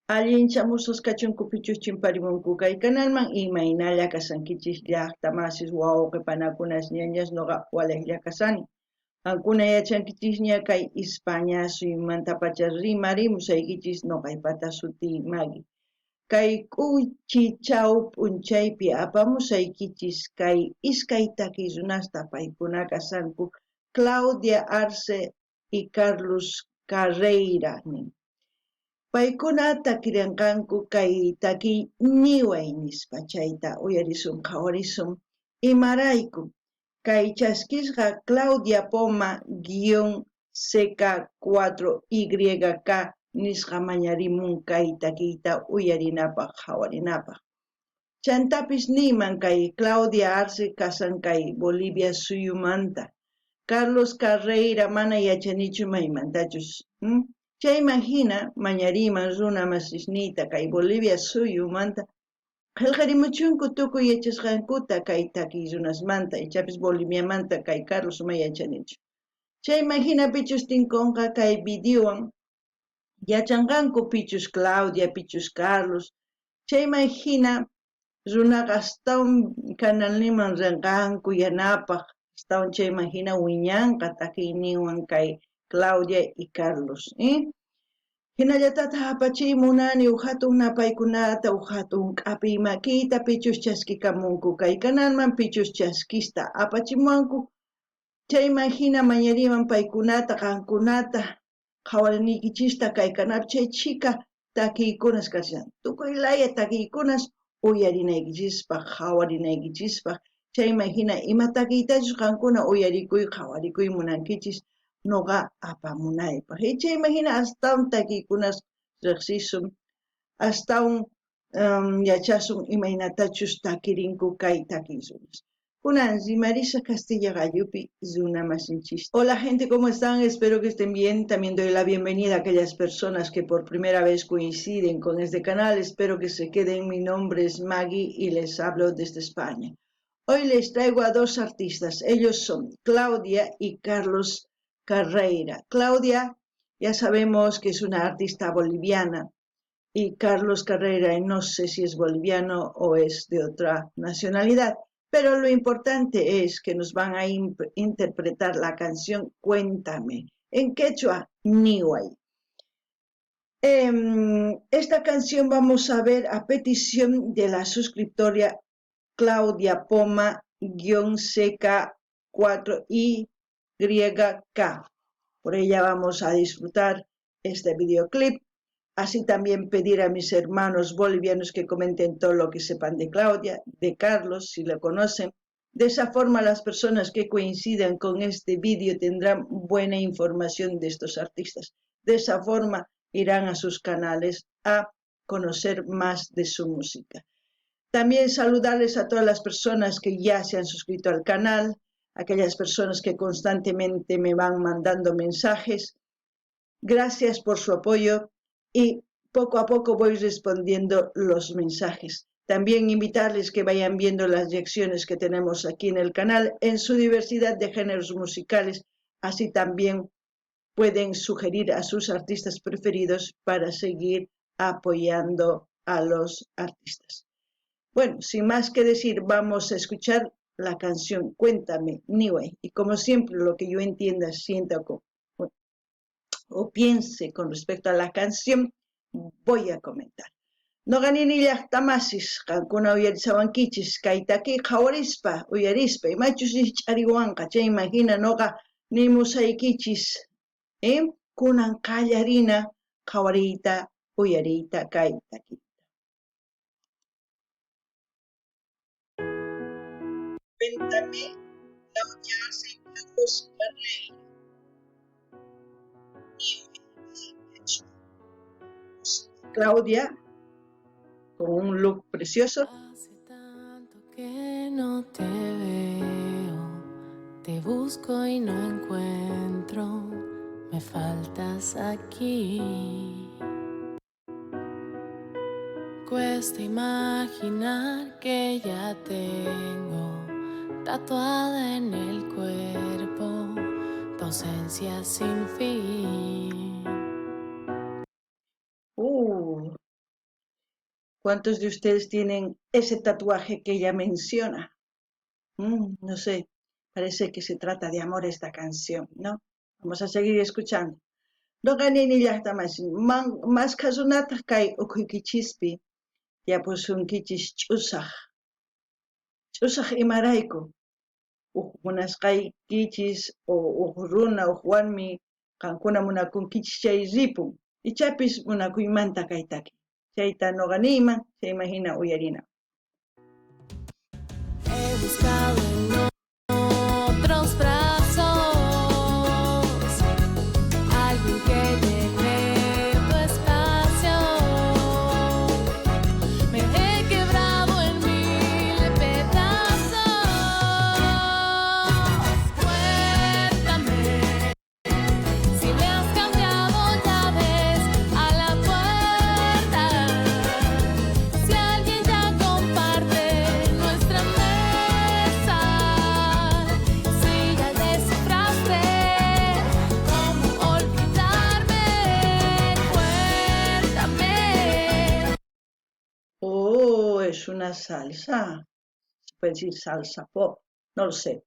Allinchamusos kachunkupichus chimparimunku kay kanalman imaynalla kasankichis llaqtamasis wawqipanakunas ñañas noqa walaqlla kasani. Ankuna yachankichis kay España suymanta rimarimusaykichis noqaypata sutimagi. Kay k'uychichaw p'unchaypi apamusaykichis kay iskay takiy runasta paykuna kasanku Claudia Arce y Carlos Carreira nin. Paykuna takiranqanku kay takiy niway nispa chayta uyarisun qhawarisun imarayku kay chaskisqa Claudia Poma -CK4YK nisqa mañarimun kay takiyta uyarinapaq qhawarinapaq. Chantapis niyman kay Claudia Arce kasan kay Bolivia suyumanta. Carlos Carreira mana yachanichu maymantachus. Chayman hina mañariman runa masisniyta kay Bolivia suyumanta qillqarimuchunku tukuy yachasqankuta kay takiy runasmanta ichapis Boliviamanta kay Carlos ma yachanichu. Chayman hina pichus tinkunqa kay videowan yachanqanku pichus Claudia, pichus Carlos. Chayman hina runaqa astawan kanalniman rinqanku yanapaq, astawan chayman hina wiñanqa takiyninwan kay Claudia y Carlos. Hinallatata apachiymunani hatun napaykunata hatun k'apiy makiyta pichus chaskikamunku kay kanalman pichus chaskista apachimuwanku. Chayman hina mañariman paykunata qankunata qhawarinikichista kay kanal chay chika takiykunas kashan. Tukuy laya takiykunas uyarinaykichispaq, qhawarinaykichispaq. Chayman hina ima takiytachus qankuna uyarikuy qhawarikuy munankichis noqa apamunaypaq. Chayman hina astawan takiykunas riqsisun, astawan yachasun imaynatachus takirinku kay takiysunas. Kunan Marisa Castilla Gallupi, Zuna Masinchis. Hola gente, ¿cómo están? Espero que estén bien. También doy la bienvenida a aquellas personas que por primera vez coinciden con este canal. Espero que se queden. Mi nombre es Maggie y les hablo desde España. Hoy les traigo a dos artistas. Ellos son Claudia y Carlos Carreira. Claudia, ya sabemos que es una artista boliviana. Y Carlos Carreira, no sé si es boliviano o es de otra nacionalidad. Pero lo importante es que nos van a interpretar la canción Cuéntame, en quechua, Niway. Esta canción vamos a ver a petición de la suscriptora Claudia Poma -CK4YK. Por ella vamos a disfrutar este videoclip. Así también pedir a mis hermanos bolivianos que comenten todo lo que sepan de Claudia, de Carlos, si lo conocen. De esa forma las personas que coincidan con este vídeo tendrán buena información de estos artistas. De esa forma irán a sus canales a conocer más de su música. También saludarles a todas las personas que ya se han suscrito al canal, aquellas personas que constantemente me van mandando mensajes. Gracias por su apoyo. Y poco a poco voy respondiendo los mensajes. También invitarles que vayan viendo las lecciones que tenemos aquí en el canal en su diversidad de géneros musicales. Así también pueden sugerir a sus artistas preferidos para seguir apoyando a los artistas. Bueno, sin más que decir, vamos a escuchar la canción Cuéntame, Niway. Y como siempre, lo que yo entienda, sienta o piense con respecto a la canción, voy a comentar. Noqanini llaqtamasis qankuna uyarisawankichis kaytaki qhawarispa uyarispa imachus ch'ariwanqa chayman hina noqa nimusaykichis kunan qallarina qhawariyta uyariyta kaytaki. Cuéntame, Claudia Carlos Carreira. Claudia, con un look precioso. Hace tanto que no te veo, te busco y no encuentro, me faltas aquí. Cuesta imaginar que ya tengo tatuada en el cuerpo tu ausencia sin fin. ¿Cuántos de ustedes tienen ese tatuaje que ella menciona? No sé, parece que se trata de amor esta canción, ¿no? Vamos a seguir escuchando. Doqanini llaqtamashin más kasunata kay ukhuykichikpi yapusunkichis ch'usaq imarayku uq munasqaykichis uq runa uq warmi qankuna munakunkichis chay ripun ichapis munakuymanta kaytaki chayta nuqaniyman chayman hina uyarina. He buscado en otros brazos alguien que llene tu espacio. Me he quebrado en mil pedazos. Cuéntame si le has cambiado llaves a la puerta. Si alguien ya comparte nuestra mesa. Si ya descifraste cómo olvidarme. Cuéntame. Oh, es una salsa, se puede decir salsa pop, no lo sé,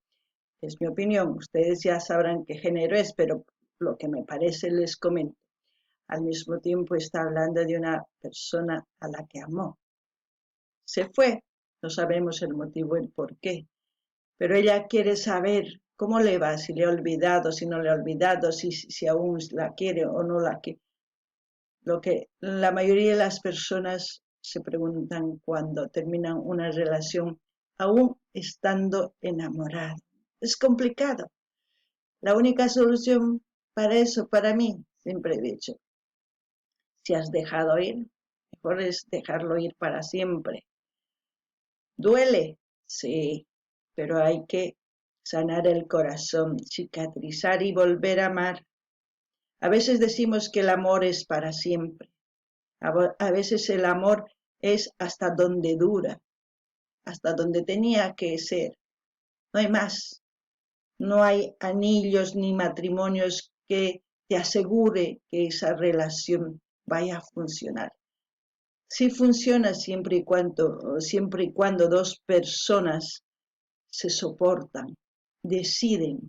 es mi opinión, ustedes ya sabrán qué género es, pero lo que me parece les comento. Al mismo tiempo está hablando de una persona a la que amó. Se fue, no sabemos el motivo, el por qué, pero ella quiere saber cómo le va, si le ha olvidado, si no le ha olvidado, si aún la quiere o no la quiere. Lo que la mayoría de las personas se preguntan cuando terminan una relación, aún estando enamorados. Es complicado. La única solución para eso, para mí, siempre he dicho, si has dejado ir, mejor es dejarlo ir para siempre. ¿Duele? Sí, pero hay que sanar el corazón, cicatrizar y volver a amar. A veces decimos que el amor es para siempre. A veces el amor es hasta donde dura, hasta donde tenía que ser. No hay más. No hay anillos ni matrimonios que te asegure que esa relación vaya a funcionar. Sí funciona siempre y cuando dos personas se soportan, deciden,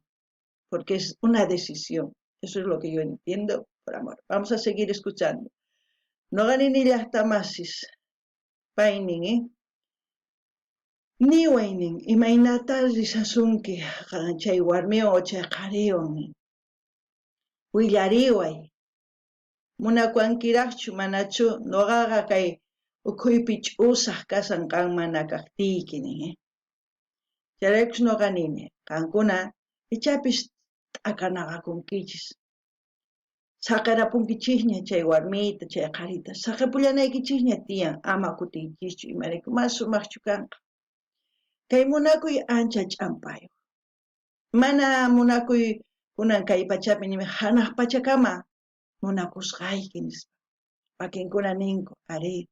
porque es una decisión. Eso es lo que yo entiendo por amor. Vamos a seguir escuchando. Noqanini llaqtamasis paynin, niwaynin imaynata risasunki chay warmiwan chay qhariwan willariway munakuankiraqchu manachu nuqaqa kay ukhuypi ch'usaq kasan qan mana kaqtiyki nin. Chayraykus nuqanini qankuna ichapis t'akanaqakunkichis saqarapunkichisña chay warmita chay qharita saqapullanaykichisña tiyan ama kutiykichischu imarayku mas sumaqchu kanqa. Kay munakuy ancha ch'ampayuq. Mana munakuy kunan kay pachapi nima hanaq pachakama munakusqayki nispa. Wakinkuna ninku ari,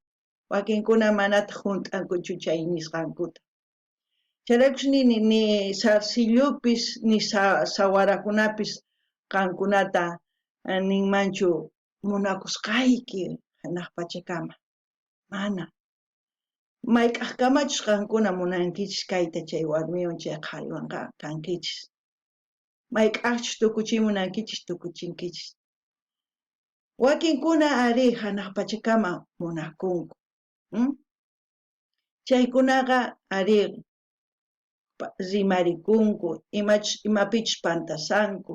wakinkuna manata hunt'ankuchu chay nisqankuta. Chayraykus ni sarsillupis ni sawarakunapis qankunata ninmanchu munakusqayki hanaq pachakama. Mana. Mayk'aqkamachus qankuna munankichis kayta chay warmiwan chay qhariwan kankichis. Mayk'aqchus tukuchimunankichis tukuchinkichis. Wakinkuna ari hanaq pachakama munakunku. Chaykunaqa ari rimarikunku, imapichus pantasanku,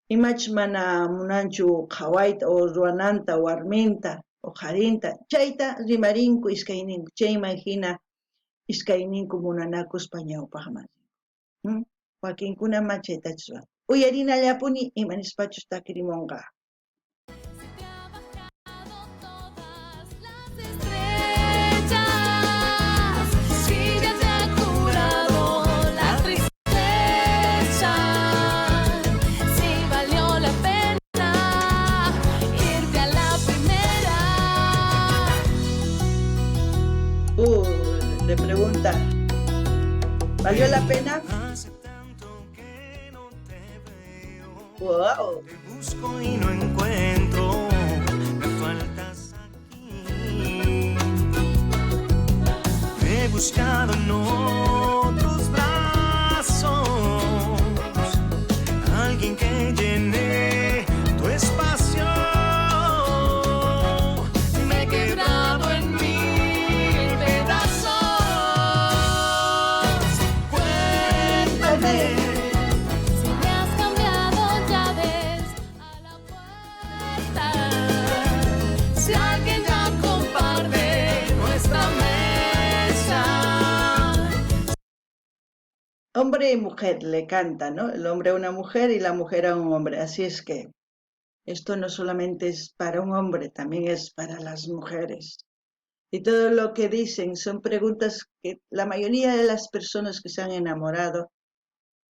imachus mana munanchu qhawayta o ruwananta warminta o qharinta, chayta rimarinku iskayninku, chayman hina iskayninku munanakuspa ñawpaqman. Wakinkunama chaytachus ruwan. Uyarinallapuni imanispachus takirimunqa. Le pregunta, ¿valió la pena? Wow. Te busco y no encuentro, me faltas aquí. buscado en otros brazos alguien que llene tu espacio. Me he quebrado en mil pedazos. Cuéntame. Si me has cambiado llaves a la puerta, si alguien ya comparte nuestra mesa. Hombre y mujer le canta, ¿no? El hombre a una mujer y la mujer a un hombre. Así es que esto no solamente es para un hombre, también es para las mujeres. Y todo lo que dicen son preguntas que la mayoría de las personas que se han enamorado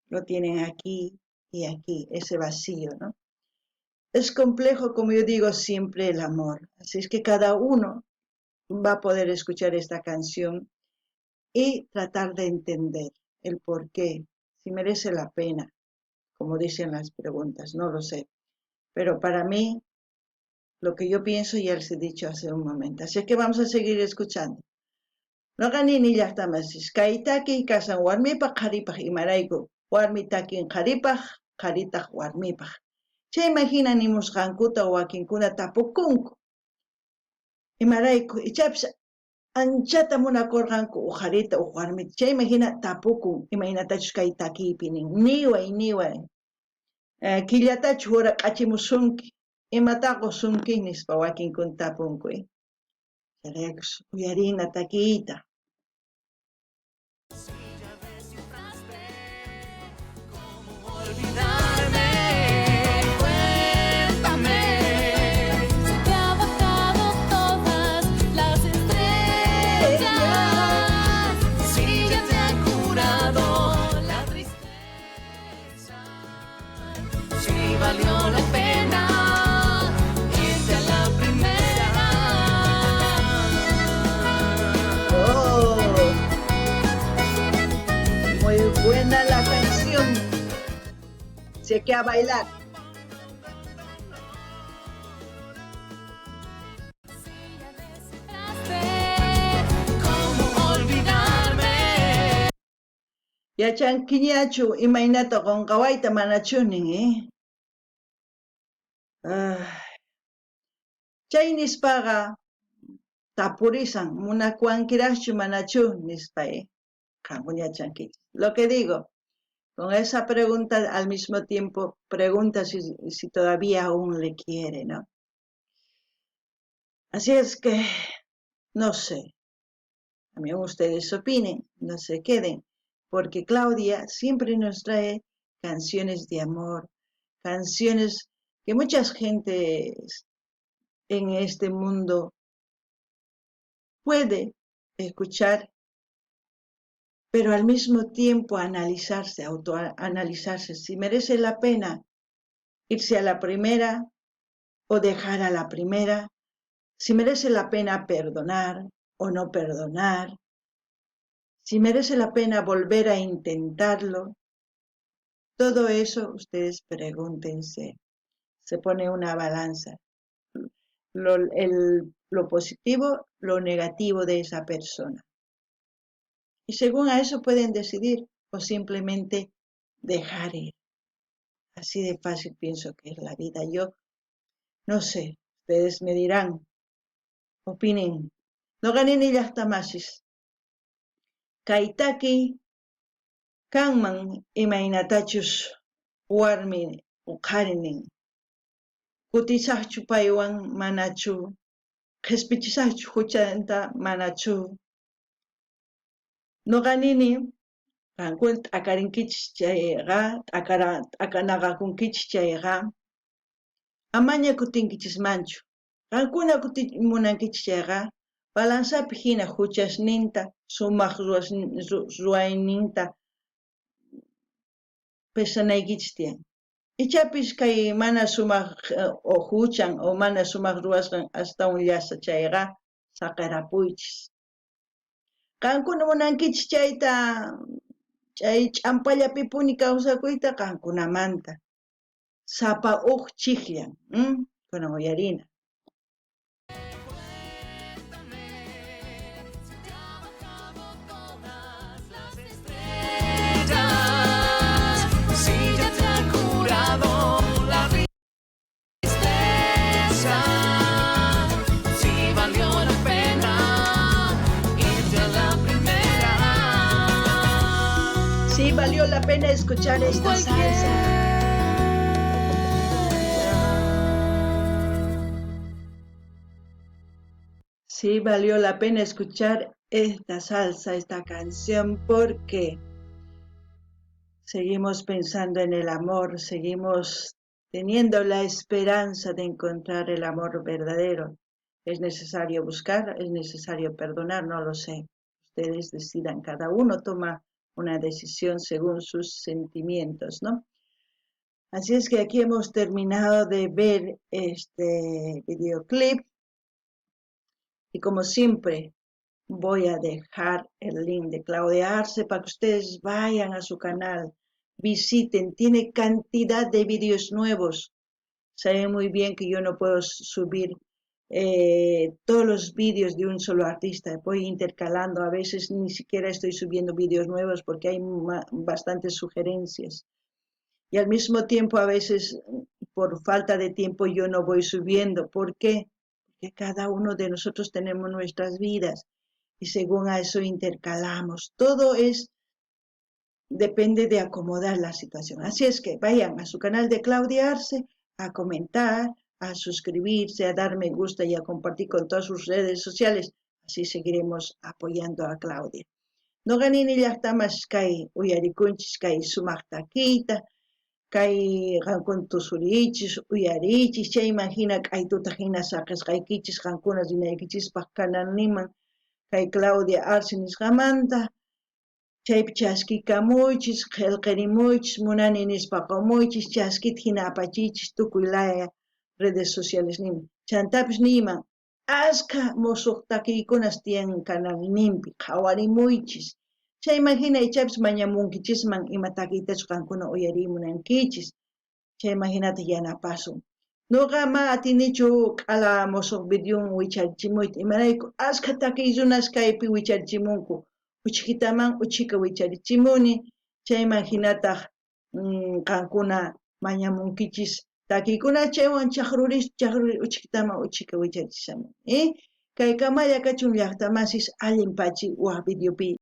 lo tienen aquí y aquí, ese vacío, ¿no? Es complejo, como yo digo siempre, el amor. Así es que cada uno va a poder escuchar esta canción y tratar de entender el por qué, si merece la pena, como dicen las preguntas, no lo sé. Pero para mí, lo que yo pienso ya les he dicho hace un momento. Así es que vamos a seguir escuchando. Noqanini llaqtamasis, kaytaki kasan warmipaq qharipaq imarayku, warmi takin qharipaq, qharitaq warmipaq. Chayman hina nimusqankuta wakinkuna tapukunku. Imarayku, ichapis anchata munakurqanku uqharita warmita. Chayman hina tapukun, imaynatachus kay takiypi nin. Niway. Killatachus hura q'achimusunki. Imataq usunki nispa wakinkuna tapunku. Chayraykus uyarina takiyta. Olvidarme, cuéntame. Se te ha bajado todas las estrellas, Si ya te ha curado la tristeza, si valió la pena irte a la primera. Oh, muy buena la canción. Sé que a bailar. ¿Cómo olvidarme? Yachan kiñachu imaynata qonqawayta manachunin, Chay nispaqa tapurisan munakuankiraschu manachu nispa, qanku yachankichis. Lo que digo, con esa pregunta al mismo tiempo pregunta si todavía aún le quiere, ¿no? Así es que, no sé, también ustedes opinen, no se queden, porque Claudia siempre nos trae canciones de amor, canciones que mucha gente en este mundo puede escuchar, pero al mismo tiempo analizarse, autoanalizarse, si merece la pena irse a la primera o dejar a la primera, si merece la pena perdonar o no perdonar, si merece la pena volver a intentarlo. Todo eso ustedes pregúntense, se pone una balanza, lo positivo, lo negativo de esa persona. Y según a eso pueden decidir o simplemente dejar ir. Así de fácil pienso que es la vida. Yo no sé, ustedes me dirán, opinen. No ganen ellas tamasis. Kaitaki kanman imaynatachus warmi uqharinin. Kutisaqchu paywan manachu. Qhispichisaqchu huchanta manachu. No ganini qankuna t'akarinkichis chayqa, t'akanaqakunkichis chayqa, amaña kutinkichismanchu. Qankuna munankichis chayqa, balansapi hina huchasninta, sumaq ruwayninta pesanaykichis tiyan. Ichapis kay mana sumaq o huchan o mana sumaq ruwasqan astawan llasa chayqa, saqirapuychis. Qankuna munankichis chayta chay ch'ampallapipuni kawsakuyta qankunamanta. Sapa huk chiqllan, kunan uyarina. valió la pena escuchar esta salsa. Sí, valió la pena escuchar esta salsa, esta canción, porque seguimos pensando en el amor, seguimos teniendo la esperanza de encontrar el amor verdadero. Es necesario buscar, es necesario perdonar, no lo sé. Ustedes decidan, cada uno toma una decisión según sus sentimientos, ¿no? Así es que aquí hemos terminado de ver este videoclip y como siempre voy a dejar el link de Claudia Arce para que ustedes vayan a su canal, visiten, tiene cantidad de vídeos nuevos. Saben muy bien que yo no puedo subir todos los vídeos de un solo artista, voy intercalando, a veces ni siquiera estoy subiendo vídeos nuevos porque hay bastantes sugerencias. Y al mismo tiempo a veces por falta de tiempo yo no voy subiendo. ¿Por qué? Porque cada uno de nosotros tenemos nuestras vidas y según a eso intercalamos. Todo depende de acomodar la situación. Así es que vayan a su canal de Claudia Arce a comentar, a suscribirse, a dar me gusta y a compartir con todas sus redes sociales. Así seguiremos apoyando a Claudia. Noqanini llaqtamas kay uyarikunchis kay sumaq takiyta, kay qankuna tusurichis, uyarichis, chayman hina k'aytuta hina saqisqaykichis, qankuna rinaykichispaq kananniman kay Claudia Arce nisqamanta, chaypi chaskikamuychis, qillqirimuychis, munani nispa qumuychis, chaskita hina apachichis tukuy laya redes sociales nima. Chantapis niman, askha musuq takiykunas tiyan kanalninpi, qhawarimuychis. Chayman hina ichapis mañamunkichisman ima takiytachu qankuna uyarimunankichis. Chayman hinata yanapasun. Nuqa ma atinichu k'ala musuq videowan wicharchimuyta, imarayku askha takiy runas kaypi wicharchimunku. Uchikitaman uchika wicharichimuni, chayman hinataq qankuna mañamunkichis takiykuna chaywan chaqruris uchikitaman uchika wicharichishamun. Kay kamalla kachun llaqtamasis allinpachi waq videopi